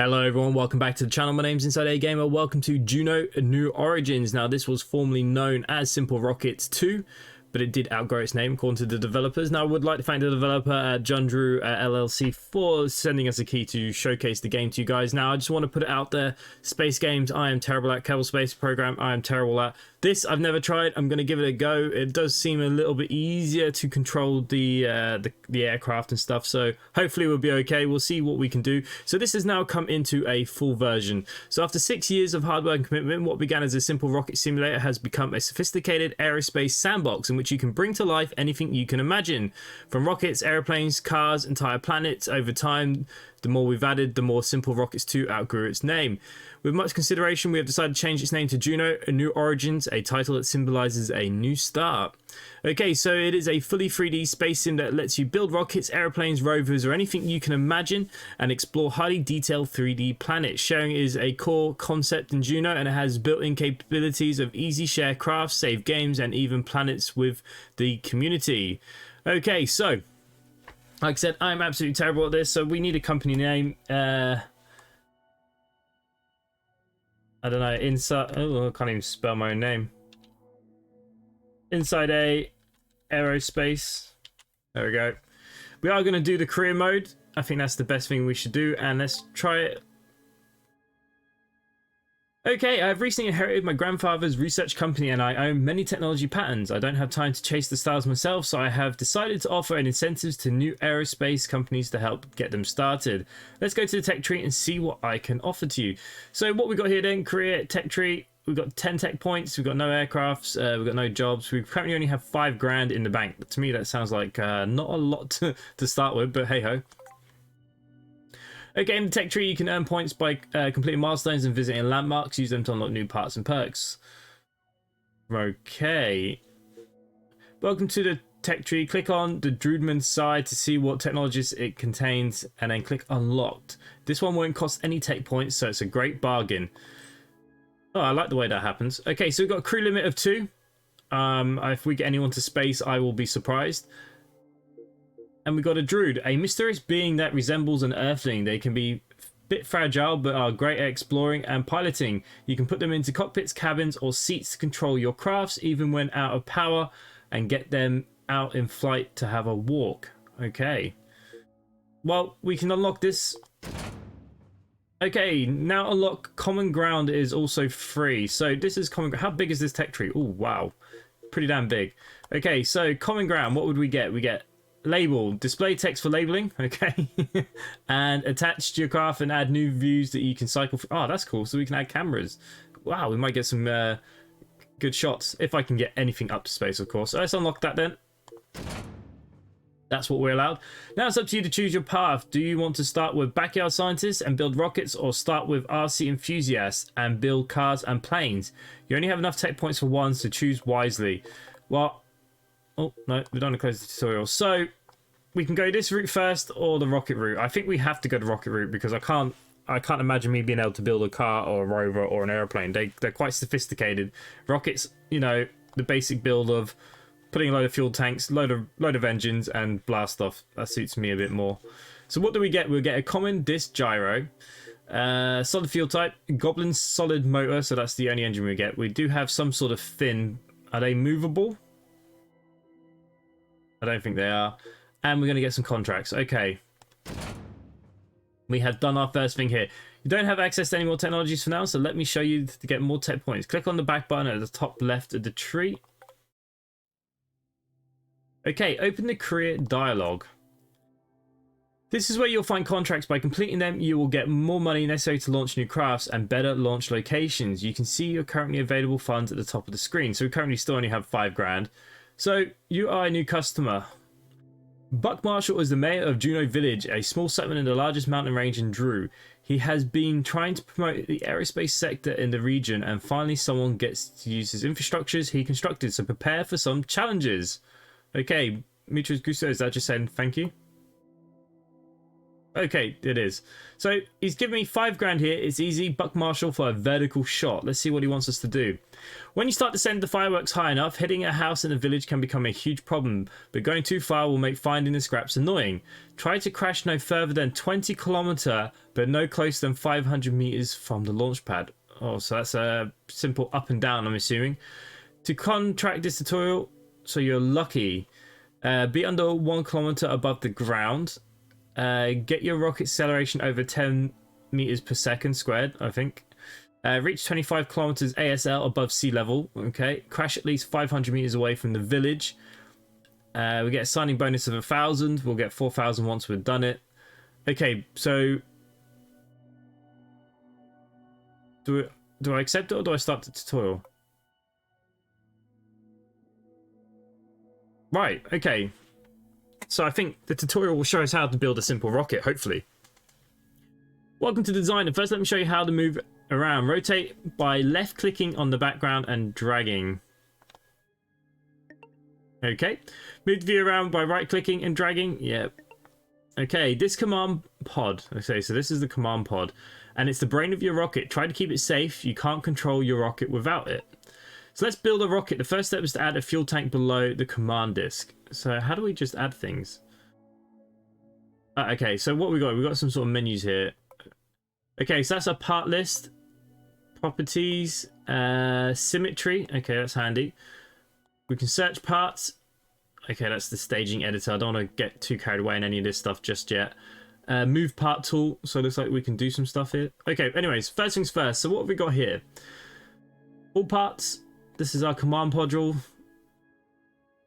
Hello everyone, welcome back to the channel. My name's InsideAgameR. Welcome to Juno New Origins. Now this was formerly known as SimpleRockets 2, but it did outgrow its name according to the developers. Now I would like to thank the developer at Juno LLC for sending us a key to showcase the game to you guys. Now I just want to put it out there, space games I am terrible at, Kerbal Space Program I am terrible at. This I've never tried. I'm going to give it a go. It does seem a little bit easier to control the aircraft and stuff, so hopefully we'll be okay. We'll see what we can do. So this has now come into a full version. So after 6 years of hard work and commitment, what began as a simple rocket simulator has become a sophisticated aerospace sandbox in which you can bring to life anything you can imagine. From rockets, airplanes, cars, entire planets. Over time, the more we've added, the more SimpleRockets 2 outgrew its name. With much consideration, we have decided to change its name to Juno New Origins, a title that symbolizes a new start. Okay, so it is a fully 3D space sim that lets you build rockets, airplanes, rovers, or anything you can imagine and explore highly detailed 3D planets. Sharing is a core concept in Juno, and it has built-in capabilities of easy share crafts, save games, and even planets with the community. Okay, so like I said, I'm absolutely terrible at this, so we need a company name. I don't know, oh, I can't even spell my own name. InsideAgameR. There we go. We are going to do the career mode. I think that's the best thing we should do, and let's try it. Okay, I've recently inherited my grandfather's research company and I own many technology patents. I don't have time to chase the stars myself, so I have decided to offer an incentives to new aerospace companies to help get them started. Let's go to the tech tree and see what I can offer to you. So what we got here then, career tech tree, we've got 10 tech points, we've got no aircrafts, we've got no jobs, we currently only have 5 grand in the bank. But to me that sounds like not a lot to start with, but hey ho. Okay, in the tech tree, you can earn points by completing milestones and visiting landmarks. Use them to unlock new parts and perks. Okay. Welcome to the tech tree. Click on the Druidman side to see what technologies it contains, and then click Unlocked. This one won't cost any tech points, so it's a great bargain. Oh, I like the way that happens. Okay, so we've got a crew limit of 2. If we get anyone to space, I will be surprised. And we got a druid, a mysterious being that resembles an earthling. They can be a bit fragile, but are great at exploring and piloting. You can put them into cockpits, cabins, or seats to control your crafts, even when out of power, and get them out in flight to have a walk. Okay. Well, we can unlock this. Okay, now unlock common ground is also free. So this is common ground. How big is this tech tree? Oh, wow. Pretty damn big. Okay, so common ground, what would we get? We get label, display text for labeling, okay, and attach to your craft and add new views that you can cycle through. Oh, that's cool. So we can add cameras. Wow, we might get some good shots if I can get anything up to space, of course. So let's unlock that then. That's what we're allowed. Now it's up to you to choose your path. Do you want to start with backyard scientists and build rockets, or start with RC enthusiasts and build cars and planes? You only have enough tech points for one, so choose wisely. Well, oh, no, we don't want to close the tutorial. So we can go this route first or the rocket route. I think we have to go the rocket route because I can't imagine me being able to build a car or a rover or an airplane. They're quite sophisticated. Rockets, you know, the basic build of putting a load of fuel tanks, load of engines and blast off. That suits me a bit more. So what do we get? We'll get a common disc gyro, solid fuel type, Goblin solid motor, so that's the only engine we get. We do have some sort of fin. Are they movable? I don't think they are. And we're going to get some contracts. Okay. We have done our first thing here. You don't have access to any more technologies for now, so let me show you to get more tech points. Click on the back button at the top left of the tree. Okay, open the career dialogue. This is where you'll find contracts. By completing them, you will get more money necessary to launch new crafts and better launch locations. You can see your currently available funds at the top of the screen. So we currently still only have 5 grand. So you are a new customer. Buck Marshall is the mayor of Juno Village, a small settlement in the largest mountain range in Drew. He has been trying to promote the aerospace sector in the region, and finally someone gets to use his infrastructures he constructed, so prepare for some challenges. Okay, Mitros Gusto, is that just saying thank you? Okay, it is. So he's given me 5 grand here. It's easy. Buck Marshall for a vertical shot. Let's see what he wants us to do. When you start to send the fireworks high enough, hitting a house in a village can become a huge problem, but going too far will make finding the scraps annoying. Try to crash no further than 20 kilometer, but no closer than 500 meters from the launch pad. Oh, so that's a simple up and down, I'm assuming. To contract this tutorial, so you're lucky, be under 1 kilometer above the ground. Get your rocket acceleration over 10 meters per second squared, I think. Reach 25 kilometers ASL above sea level. Okay. Crash at least 500 meters away from the village. We get a signing bonus of 1,000. We'll get 4,000 once we've done it. Okay, so do I accept it or do I start the tutorial? Right, okay. So I think the tutorial will show us how to build a simple rocket, hopefully. Welcome to design. And first let me show you how to move around. Rotate by left clicking on the background and dragging. Okay. Move the view around by right clicking and dragging. Yep. Okay, this command pod. Okay, so this is the command pod. And it's the brain of your rocket. Try to keep it safe. You can't control your rocket without it. So let's build a rocket. The first step is to add a fuel tank below the command disk. So how do we just add things? Okay, so what we got? We got some sort of menus here. Okay, so that's a part list. Properties. Symmetry. Okay, that's handy. We can search parts. Okay, that's the staging editor. I don't want to get too carried away in any of this stuff just yet. Move part tool. So it looks like we can do some stuff here. Okay, anyways, first things first. So what have we got here? All parts. This is our command module.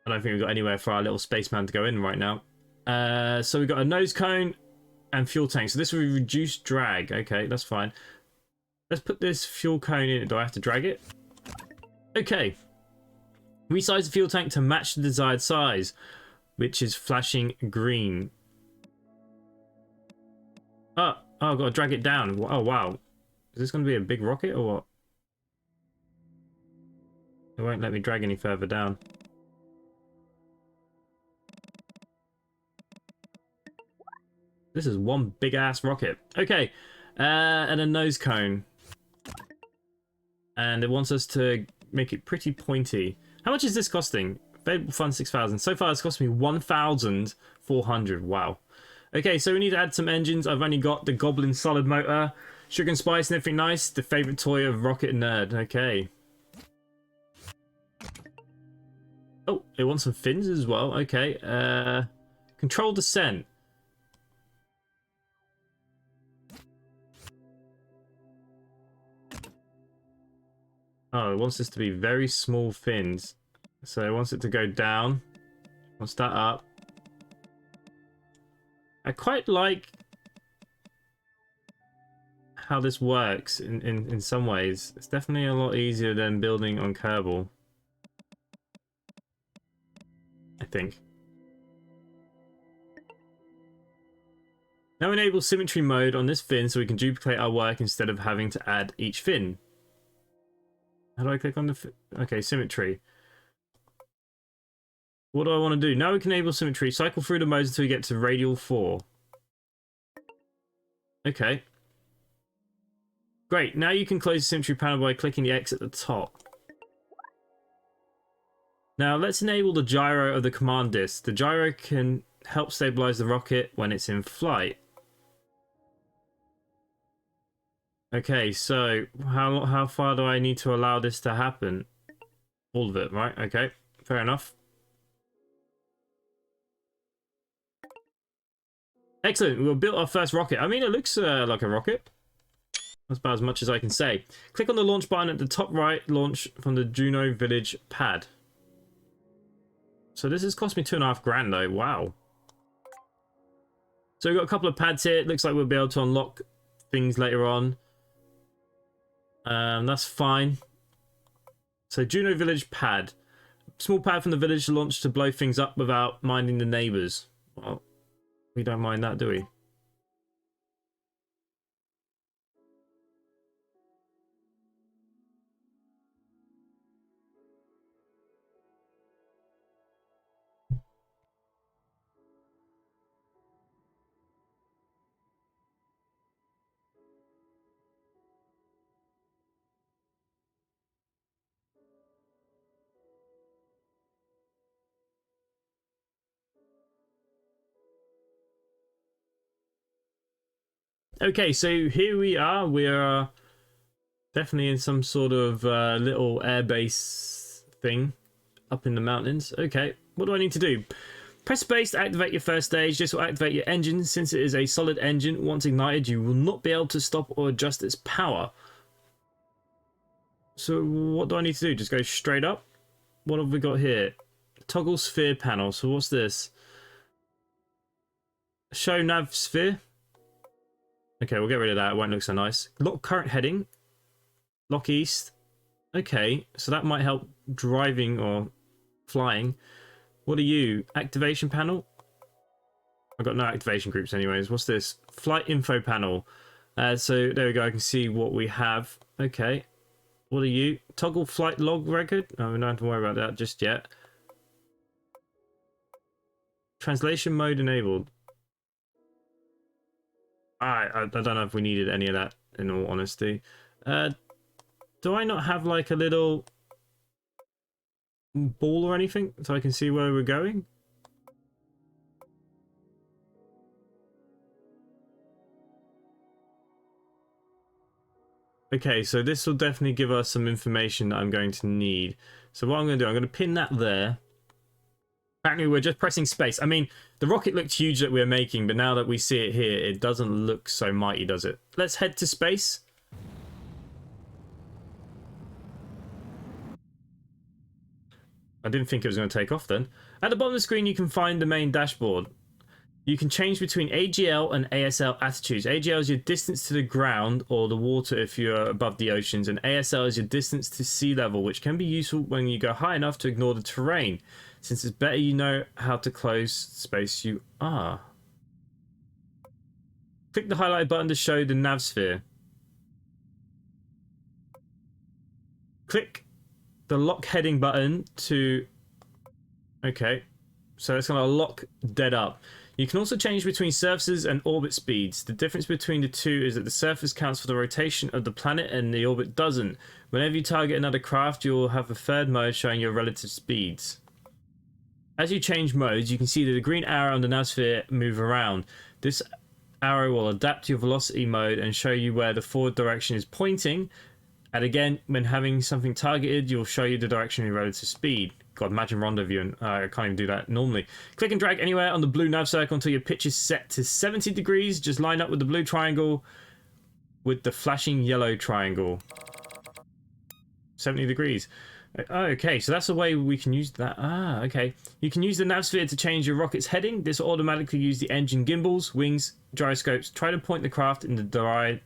I don't think we've got anywhere for our little spaceman to go in right now. So we've got a nose cone and fuel tank. So this will reduce drag. Okay, that's fine. Let's put this fuel cone in. Do I have to drag it? Okay. Resize the fuel tank to match the desired size, which is flashing green. Oh, I've got to drag it down. Oh, wow. Is this going to be a big rocket or what? It won't let me drag any further down. This is one big ass rocket. Okay, and a nose cone. And it wants us to make it pretty pointy. How much is this costing? Available fund 6,000. So far it's cost me 1,400. Wow. Okay, so we need to add some engines. I've only got the Goblin solid motor, sugar and spice and everything nice. The favorite toy of Rocket Nerd. Okay. Oh, it wants some fins as well. Okay. Control descent. Oh, it wants this to be very small fins. So it wants it to go down. Wants that up. I quite like how this works in some ways. It's definitely a lot easier than building on Kerbal, I think. Now enable symmetry mode on this fin so we can duplicate our work instead of having to add each fin. How do I click on the fin? Okay, symmetry. What do I want to do? Now we can enable symmetry. Cycle through the modes until we get to radial 4. Okay. Great. Now you can close the symmetry panel by clicking the X at the top. Now let's enable the gyro of the command disk. The gyro can help stabilize the rocket when it's in flight. Okay, so how far do I need to allow this to happen? All of it, right? Okay, fair enough. Excellent, we've built our first rocket. I mean, it looks like a rocket. That's about as much as I can say. Click on the launch button at the top right, launch from the Juno village pad. So this has cost me 2.5 grand though, wow. So we've got a couple of pads here. It looks like we'll be able to unlock things later on. That's fine. So Juno village pad. Small pad from the village to launch to blow things up without minding the neighbours. Well, we don't mind that, do we? Okay, so here we are. We are definitely in some sort of little airbase thing up in the mountains. Okay, what do I need to do? Press space to activate your first stage. This will activate your engine. Since it is a solid engine, once ignited, you will not be able to stop or adjust its power. So what do I need to do? Just go straight up? What have we got here? Toggle sphere panel. So what's this? Show nav sphere. Okay, we'll get rid of that. It won't look so nice. Lock current heading. Lock east. Okay, so that might help driving or flying. What are you? Activation panel? I've got no activation groups anyways. What's this? Flight info panel. So there we go. I can see what we have. Okay. What are you? Toggle flight log record? No, we don't have to worry about that just yet. Translation mode enabled. I don't know if we needed any of that, in all honesty. Do I not have like a little ball or anything so I can see where we're going? Okay, so this will definitely give us some information that I'm going to need. So what I'm going to do, I'm going to pin that there. Apparently we're just pressing space. I mean, the rocket looked huge that we're making, but now that we see it here, it doesn't look so mighty, does it? Let's head to space. I didn't think it was going to take off then. At the bottom of the screen, you can find the main dashboard. You can change between AGL and ASL attitudes. AGL is your distance to the ground or the water if you're above the oceans, and ASL is your distance to sea level, which can be useful when you go high enough to ignore the terrain, since it's better you know how to close space you are. Click the highlight button to show the nav sphere. Click the lock heading button to... Okay, so it's going to lock dead up. You can also change between surfaces and orbit speeds. The difference between the two is that the surface counts for the rotation of the planet and the orbit doesn't. Whenever you target another craft, you will have a third mode showing your relative speeds. As you change modes, you can see that the green arrow on the nav sphere move around. This arrow will adapt to your velocity mode and show you where the forward direction is pointing. And again, when having something targeted, you'll show you the direction of your relative speed. God, imagine rendezvous. I can't even do that normally. Click and drag anywhere on the blue nav circle until your pitch is set to 70 degrees. Just line up with the blue triangle with the flashing yellow triangle. 70 degrees. Okay, so that's the way we can use that. Okay. You can use the nav sphere to change your rocket's heading. This will automatically use the engine gimbals, wings, gyroscopes. Try to point the craft in the desired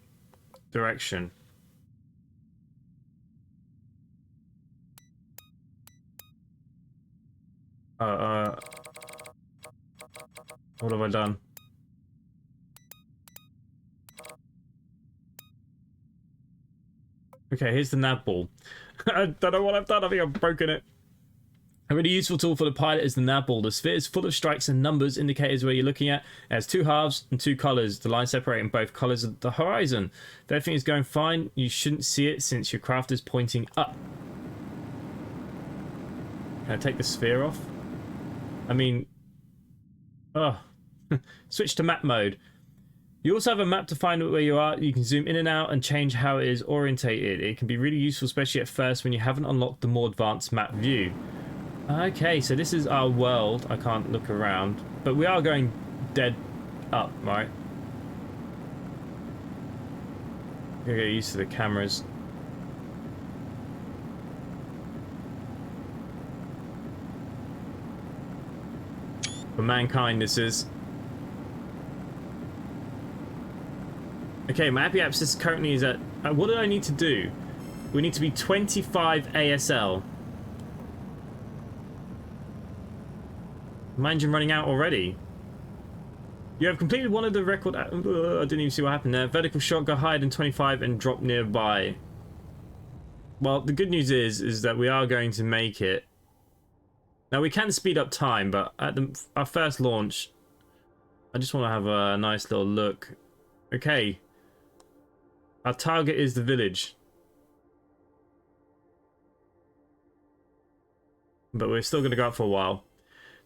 direction. What have I done? Okay, here's the nav ball. I don't know what I've done. I think I've broken it. A really useful tool for the pilot is the nav ball. The sphere is full of strikes and numbers, indicators where you're looking at. It has two halves and two colours. The line separating both colours of the horizon. If everything is going fine, you shouldn't see it since your craft is pointing up. Can I take the sphere off? I mean... Oh. Switch to map mode. You also have a map to find where you are. You can zoom in and out and change how it is orientated. It can be really useful, especially at first when you haven't unlocked the more advanced map view. Okay, so this is our world. I can't look around, but we are going dead up, right? Gotta get used to the cameras. For mankind, this is. Okay, my happy apps currently is at... what do I need to do? We need to be 25 ASL. My engine running out already. You have completed one of the record... I didn't even see what happened there. Vertical shot, go higher than 25 and drop nearby. Well, the good news is that we are going to make it. Now, we can speed up time, but at our first launch, I just want to have a nice little look. Okay. Our target is the village. But we're still going to go up for a while.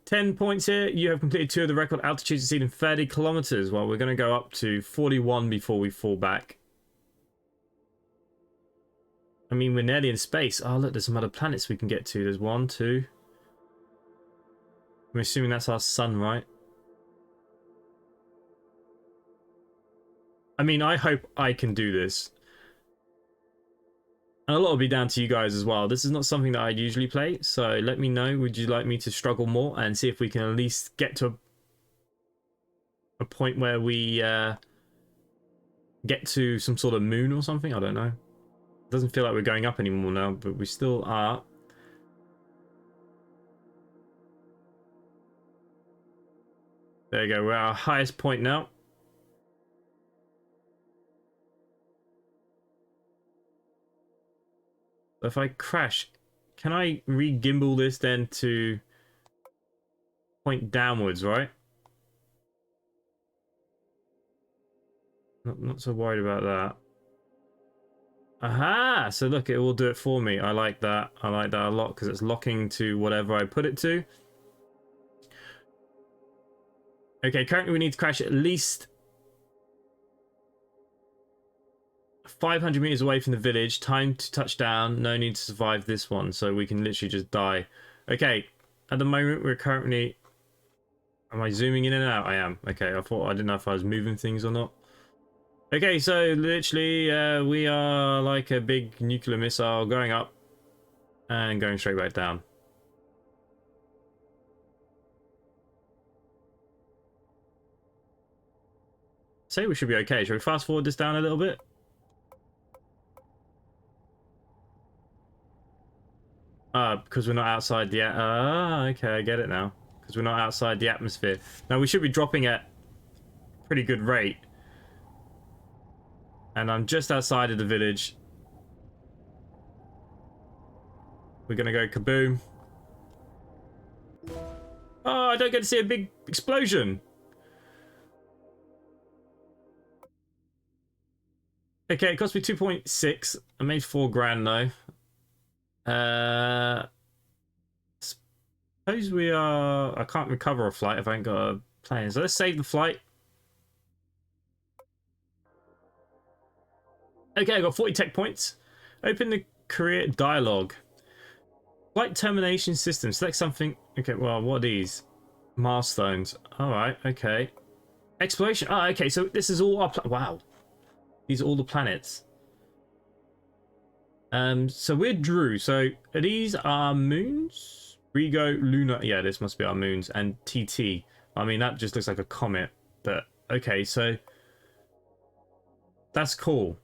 10 points here. You have completed 2 of the record altitudes exceeding 30 kilometers. Well, we're going to go up to 41 before we fall back. I mean, we're nearly in space. Oh, look, there's some other planets we can get to. There's 1, 2. I'm assuming that's our sun, right? I mean, I hope I can do this. And a lot will be down to you guys as well. This is not something that I usually play, so let me know. Would you like me to struggle more and see if we can at least get to a point where we get to some sort of moon or something? I don't know. It doesn't feel like we're going up anymore now, but we still are. There you go. We're at our highest point now. If I crash, can I re-gimbal this then to point downwards, right? Not so worried about that. Aha! So look, it will do it for me. I like that. I like that a lot because it's locking to whatever I put it to. Okay, currently we need to crash at least 500 meters away from the village. Time to touch down. No need to survive this one, so we can literally just die. Okay, at the moment we're currently... Am I zooming in and out? I am. Okay, I didn't know if I was moving things or not. Okay, so literally we are like a big nuclear missile going up and going straight back down. Say we should be okay. Shall we fast forward this down a little bit? Because we're not outside the... okay, I get it now. Because we're not outside the atmosphere. Now, we should be dropping at a pretty good rate. And I'm just outside of the village. We're going to go kaboom. Oh, I don't get to see a big explosion. Okay, it cost me 2.6. I made 4 grand though. Suppose we are... I can't recover a flight if I ain't got a plane. So let's save the flight. Okay, I got 40 tech points. Open the career dialogue. Flight termination system. Select something. Okay, well, what are these? Milestones. Alright, okay. Exploration. Oh, okay, so this is all our... Wow. These are all the planets. So we're Drew. So are these our moons? Rigo, Luna. Yeah, this must be our moons. And TT. I mean, that just looks like a comet. But, okay, so... That's cool.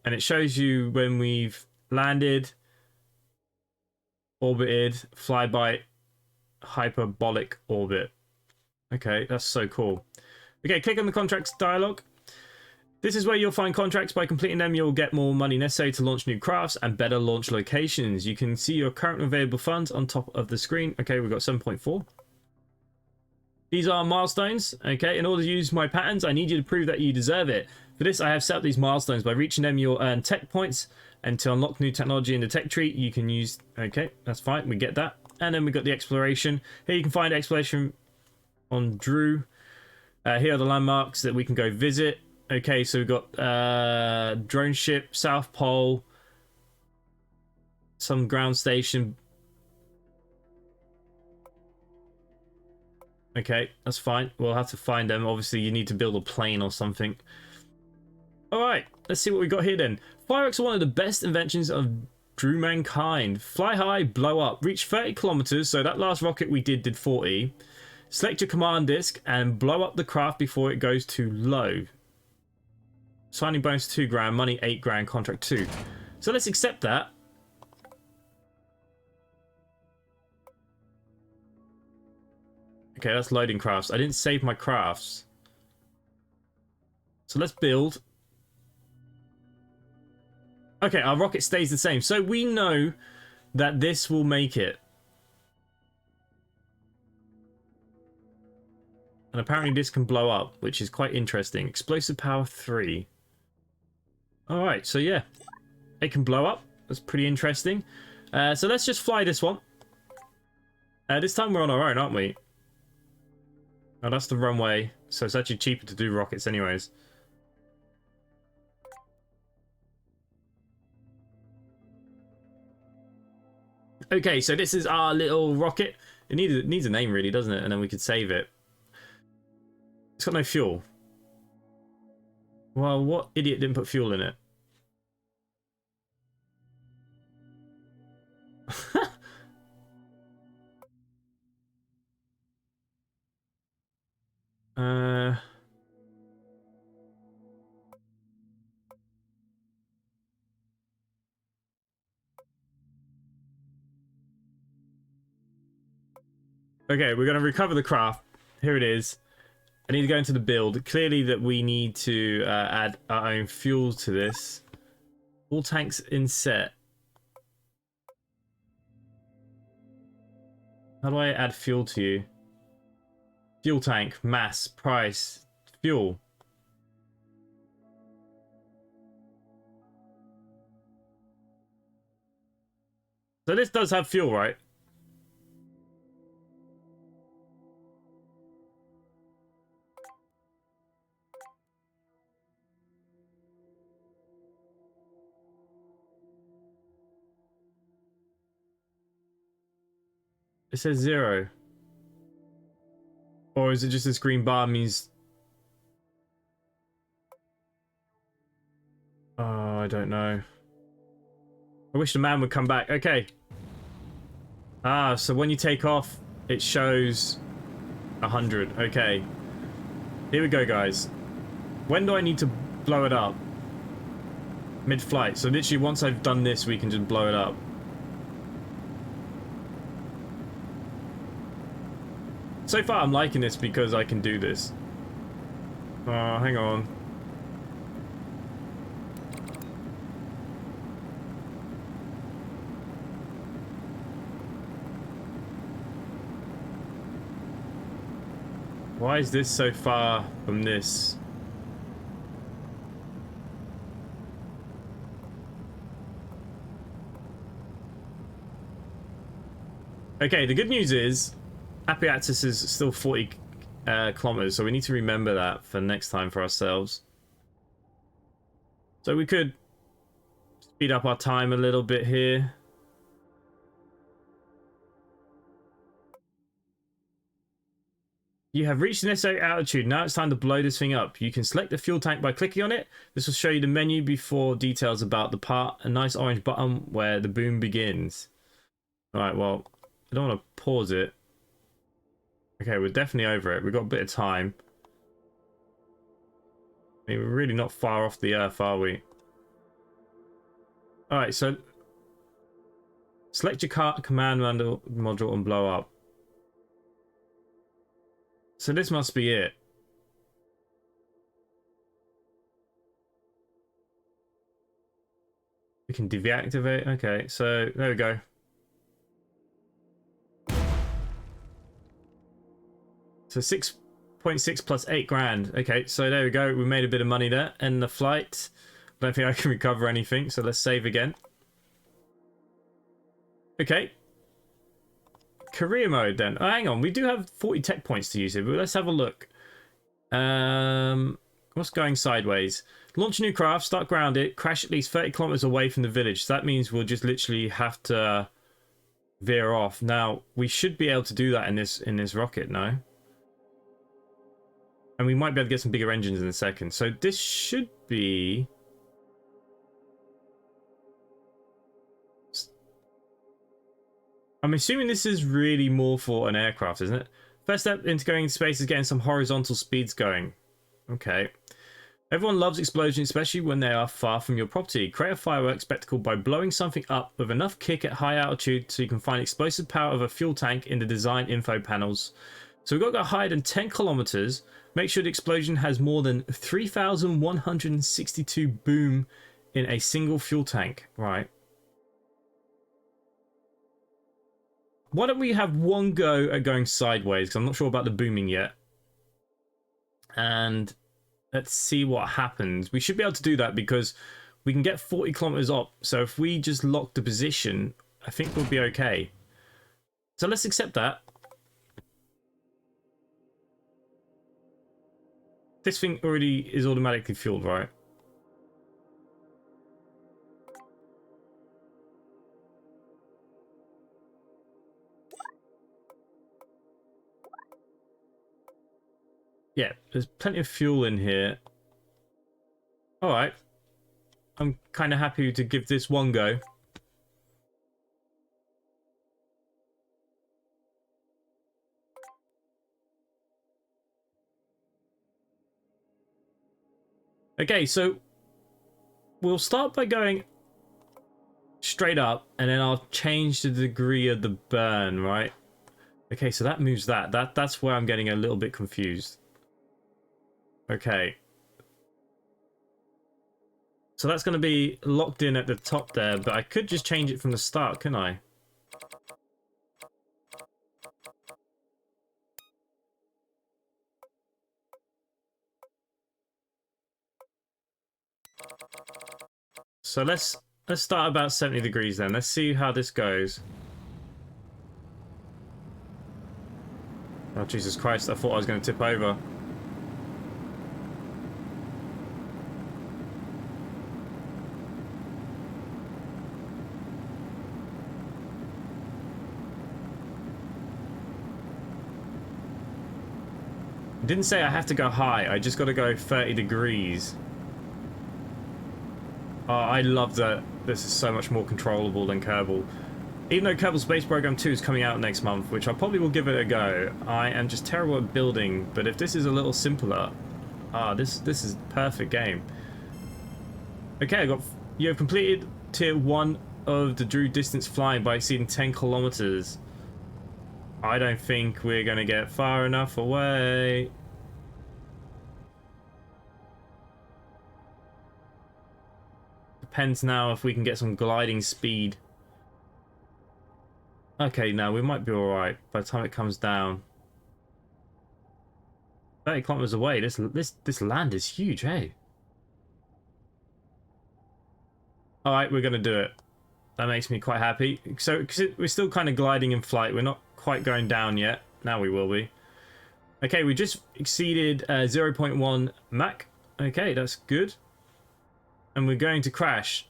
And it shows you when we've landed, orbited, flyby, hyperbolic orbit. Okay, that's so cool. Okay, click on the contracts dialog. This is where you'll find contracts. By completing them, you'll get more money necessary to launch new crafts and better launch locations. You can see your current available funds on top of the screen. Okay, we've got 7.4. These are milestones. Okay, in order to use my patterns, I need you to prove that you deserve it. For this, I have set up these milestones. By reaching them, you'll earn tech points. And to unlock new technology in the tech tree, you can use... Okay, that's fine. We get that. And then we've got the exploration. Here you can find exploration on Drew. Here are the landmarks that we can go visit. Okay, so we've got drone ship, South Pole, some ground station. Okay, that's fine. We'll have to find them. Obviously, you need to build a plane or something. All right, let's see what we got here then. Fireworks are one of the best inventions of Drew mankind. Fly high, blow up. Reach 30 kilometers, so that last rocket we did 40. Select your command disk and blow up the craft before it goes too low. Signing bonus 2 grand, money 8 grand, contract 2. So let's accept that. Okay, that's loading crafts. I didn't save my crafts. So let's build. Okay, our rocket stays the same. So we know that this will make it. And apparently this can blow up, which is quite interesting. Explosive power 3. Alright, so yeah. It can blow up. That's pretty interesting. So let's just fly this one. This time we're on our own, aren't we? Oh, that's the runway. So it's actually cheaper to do rockets anyways. Okay, so this is our little rocket. It needs a name really, doesn't it? And then we could save it. It's got no fuel. Well, what idiot didn't put fuel in it? Okay, we're going to recover the craft. Here it is. I need to go into the build. Clearly that we need to add our own fuel to this. All tanks in set. How do I add fuel to you? Fuel tank, mass, price, fuel. So this does have fuel, right? It says 0. Or is it just this green bar means... Oh, I don't know. I wish the man would come back. Okay. Ah, so when you take off, it shows 100. Okay. Here we go, guys. When do I need to blow it up? Mid-flight. So literally once I've done this, we can just blow it up. So far, I'm liking this because I can do this. Oh, hang on. Why is this so far from this? Okay, the good news is Happy Axis is still 40 kilometers, so we need to remember that for next time for ourselves. So we could speed up our time a little bit here. You have reached the necessary altitude. Now it's time to blow this thing up. You can select the fuel tank by clicking on it. This will show you the menu before details about the part. A nice orange button where the boom begins. Alright, well, I don't want to pause it. Okay, we're definitely over it. We've got a bit of time. I mean, we're really not far off the Earth, are we? Alright, so select your command module and blow up. So this must be it. We can deactivate. Okay, so there we go. So 6.6 plus 8 grand. Okay, so there we go. We made a bit of money there. End the flight. Don't think I can recover anything, so let's save again. Okay. Career mode then. Oh, hang on. We do have 40 tech points to use here, but let's have a look. What's going sideways? Launch a new craft, start grounded, crash at least 30 kilometers away from the village. So that means we'll just literally have to veer off. Now, we should be able to do that in this rocket, no? And we might be able to get some bigger engines in a second. So this should be... I'm assuming this is really more for an aircraft, isn't it? First step into going into space is getting some horizontal speeds going. Okay. Everyone loves explosions, especially when they are far from your property. Create a fireworks spectacle by blowing something up with enough kick at high altitude so you can find explosive power of a fuel tank in the design info panels. So we've got to go higher than 10 kilometers. Make sure the explosion has more than 3,162 boom in a single fuel tank. Right. Why don't we have one go at going sideways? Because I'm not sure about the booming yet. And let's see what happens. We should be able to do that because we can get 40 kilometers up. So if we just lock the position, I think we'll be okay. So let's accept that. This thing already is automatically fueled, right? Yeah, there's plenty of fuel in here. All right. I'm kind of happy to give this one go. Okay, so we'll start by going straight up, and then I'll change the degree of the burn, right? Okay, so that moves that. That's where I'm getting a little bit confused. Okay. So that's going to be locked in at the top there, but I could just change it from the start, couldn't I? So let's start about 70 degrees then. Let's see how this goes. Oh, Jesus Christ, I thought I was going to tip over. It didn't say I have to go high, I just got to go 30 degrees. Oh, I love that this is so much more controllable than Kerbal. Even though Kerbal Space Program 2 is coming out next month, which I probably will give it a go, I am just terrible at building, but if this is a little simpler, this is a perfect game. Okay, you have completed tier 1 of the Drew distance flying by exceeding 10 kilometers. I don't think we're going to get far enough away. Depends now if we can get some gliding speed. Okay, now we might be alright by the time it comes down. 30 kilometers away, this land is huge, hey? Alright, we're gonna do it. That makes me quite happy. So, because we're still kind of gliding in flight, we're not quite going down yet. Now we will be. Okay, we just exceeded 0.1 Mach. Okay, that's good. And we're going to crash.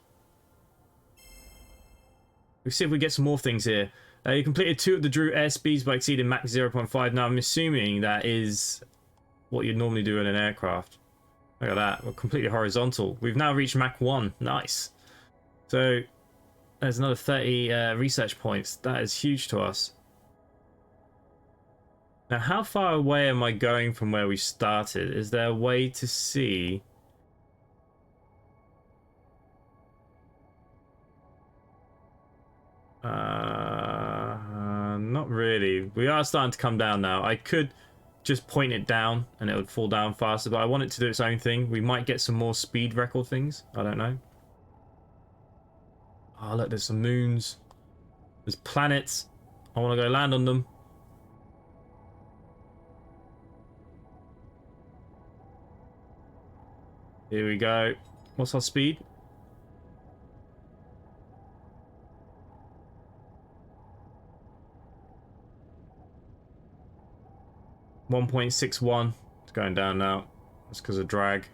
Let's see if we get some more things here. You completed 2 of the Drew airspeeds by exceeding Mach 0.5. Now I'm assuming that is what you'd normally do in an aircraft. Look at that, we're completely horizontal. We've now reached Mach 1, nice. So there's another 30 research points. That is huge to us. Now how far away am I going from where we started? Is there a way to see? Not really. We are starting to come down now. I could just point it down and it would fall down faster, but I want it to do its own thing. We might get some more speed record things. I don't know. Oh, look, there's some moons. There's planets. I want to go land on them. Here we go. What's our speed? .61. It's going down now. That's because of drag.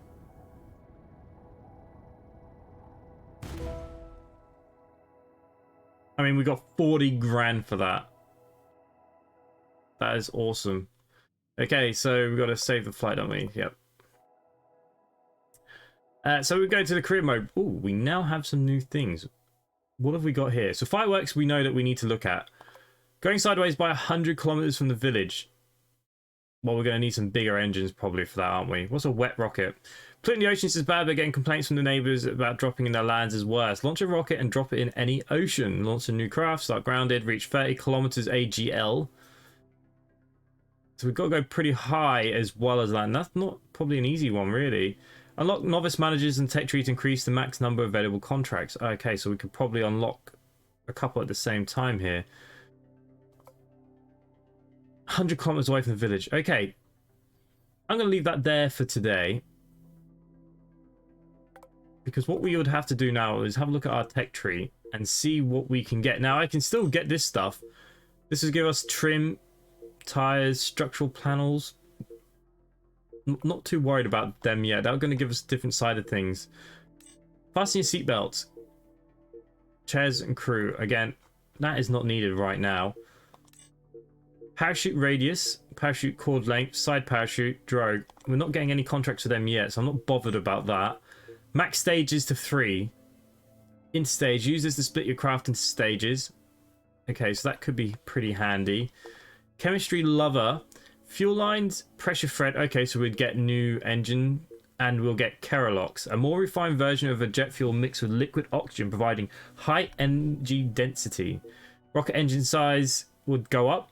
I mean, we got 40 grand for that. That is awesome. Okay, so we've got to save the flight, don't we? Yep. So we go to the career mode. Ooh, we now have some new things. What have we got here? So fireworks we know that we need to look at. Going sideways by 100 kilometers from the village. Well, we're going to need some bigger engines probably for that, aren't we? What's a wet rocket? Polluting the oceans is bad, but getting complaints from the neighbors about dropping in their lands is worse. Launch a rocket and drop it in any ocean. Launch a new craft, start grounded, reach 30 kilometers AGL. So we've got to go pretty high as well as that. And that's not probably an easy one, really. Unlock novice managers and tech tree to increase the max number of available contracts. Okay, so we could probably unlock a couple at the same time here. 100 kilometers away from the village. Okay. I'm going to leave that there for today. Because what we would have to do now is have a look at our tech tree and see what we can get. Now, I can still get this stuff. This will give us trim, tires, structural panels. Not too worried about them yet. They're going to give us a different side of things. Fasten your seatbelts. Chairs and crew. Again, that is not needed right now. Parachute radius, parachute cord length, side parachute, drogue. We're not getting any contracts for them yet, so I'm not bothered about that. Max stages to 3. Interstage. Use this to split your craft into stages. Okay, so that could be pretty handy. Chemistry lover. Fuel lines, pressure thread. Okay, so we'd get new engine. And we'll get Keralox, a more refined version of a jet fuel mixed with liquid oxygen, providing high energy density. Rocket engine size would go up,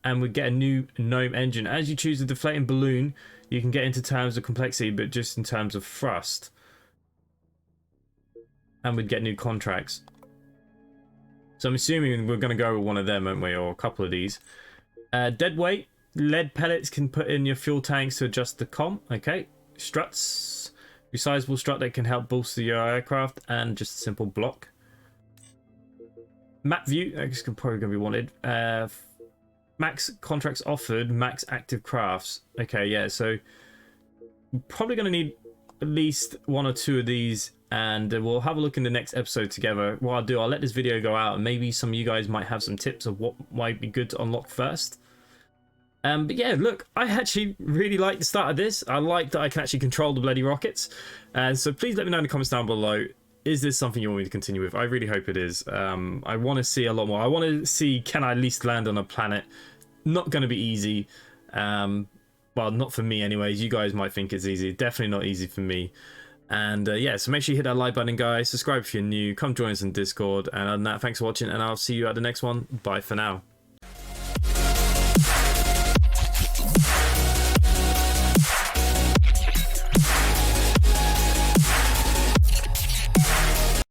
and we'd get a new gnome engine. As you choose a deflating balloon, you can get into terms of complexity, but just in terms of thrust. And we'd get new contracts. So I'm assuming we're going to go with one of them, aren't we, or a couple of these. Dead weight, lead pellets can put in your fuel tanks to adjust the comm. Okay. Struts, resizable strut that can help bolster your aircraft, and just a simple block. Map view, that's probably going to be wanted. Max contracts offered, max active crafts. Okay, yeah, so we're probably going to need at least 1 or 2 of these, and we'll have a look in the next episode together. What I'll do, I'll let this video go out, and maybe some of you guys might have some tips of what might be good to unlock first. But yeah, look, I actually really like the start of this. I like that I can actually control the bloody rockets. So please let me know in the comments down below. Is this something you want me to continue with? I really hope it is. I want to see a lot more. I want to see, can I at least land on a planet? Not going to be easy. Well, not for me anyways. You guys might think it's easy. Definitely not easy for me. And yeah, so make sure you hit that like button, guys. Subscribe if you're new. Come join us in Discord. And other than that, thanks for watching, and I'll see you at the next one. Bye for now.